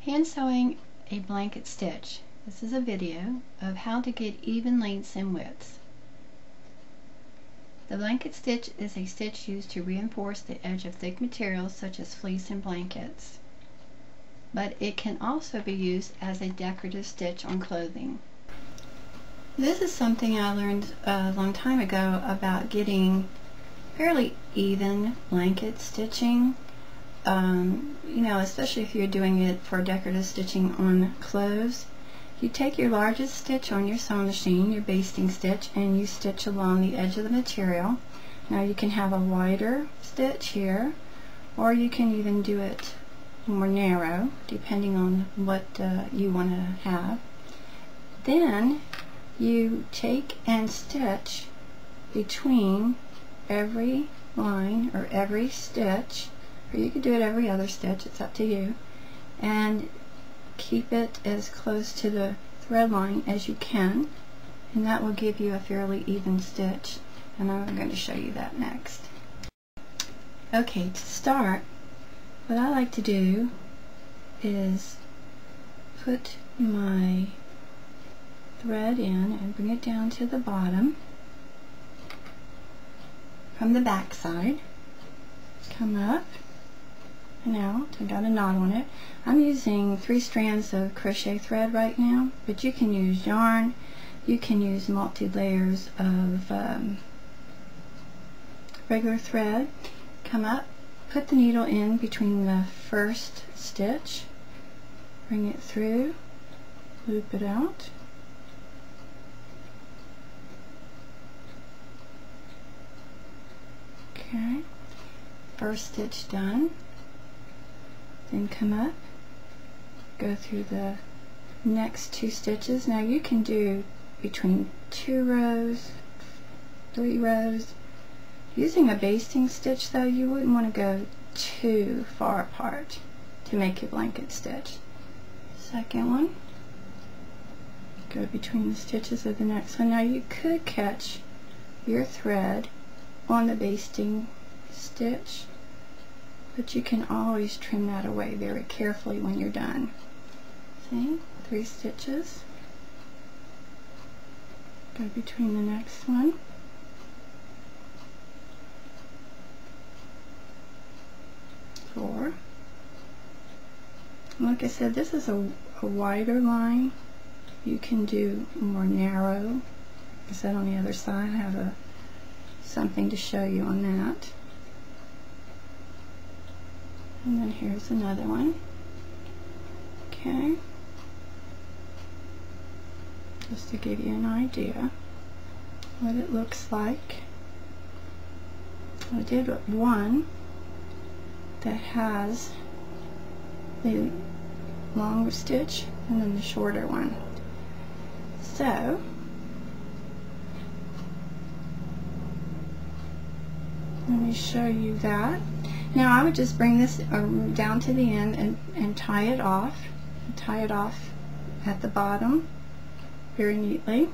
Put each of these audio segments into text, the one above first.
Hand sewing a blanket stitch. This is a video of how to get even lengths and widths. The blanket stitch is a stitch used to reinforce the edge of thick materials such as fleece and blankets. But it can also be used as a decorative stitch on clothing. This is something I learned a long time ago about getting fairly even blanket stitching. Especially if you're doing it for decorative stitching on clothes. You take your largest stitch on your sewing machine, your basting stitch, and you stitch along the edge of the material. Now you can have a wider stitch here, or you can even do it more narrow, depending on what you want to have. Then you take and stitch between every line or every stitch, or you could do it every other stitch, it's up to you, and keep it as close to the thread line as you can, and that will give you a fairly even stitch, and I'm going to show you that next. Okay, to start, what I like to do is put my thread in and bring it down to the bottom from the back side, come up. Now, I got a knot on it. I'm using 3 strands of crochet thread right now, but you can use yarn, you can use multi-layers of regular thread. Come up, put the needle in between the first stitch, bring it through, loop it out, okay, first stitch done. Then come up, go through the next 2 stitches. Now you can do between 2 rows, 3 rows. Using a basting stitch though, you wouldn't want to go too far apart to make your blanket stitch. Second one, go between the stitches of the next one. Now you could catch your thread on the basting stitch, but you can always trim that away very carefully when you're done. See? 3 stitches. Go between the next one. 4. Like I said, this is a wider line. You can do more narrow. Like I said, on the other side, I have something to show you on that. And then here's another one. Okay. Just to give you an idea what it looks like. I did one that has the longer stitch and then the shorter one. So let me show you that. Now I would just bring this down to the end and tie it off. Tie it off at the bottom very neatly,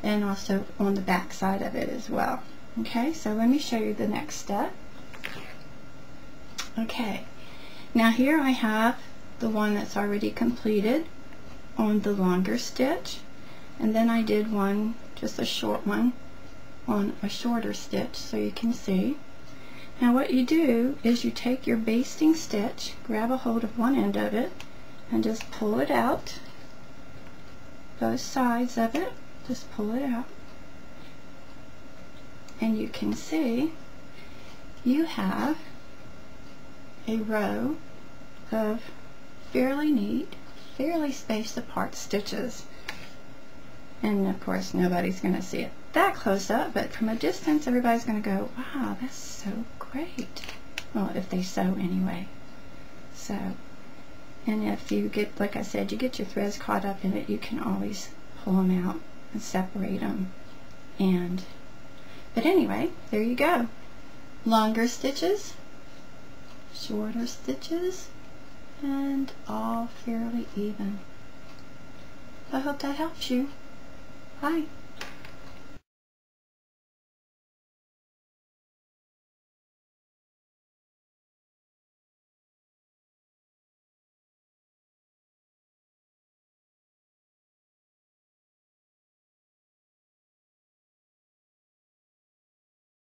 and also on the back side of it as well. Okay, so let me show you the next step. Okay, now here I have the one that's already completed on the longer stitch, and then I did one, just a short one, on a shorter stitch, so you can see. Now what you do is you take your basting stitch, grab a hold of one end of it, and just pull it out, both sides of it, just pull it out, and you can see you have a row of fairly neat, fairly spaced apart stitches. And of course nobody's going to see it that close up, but from a distance everybody's going to go, wow, that's so great. Well, if they sew anyway. So, and if you get, like I said, you get your threads caught up in it, you can always pull them out and separate them. But anyway, there you go. Longer stitches, shorter stitches, and all fairly even. I hope that helps you. Bye.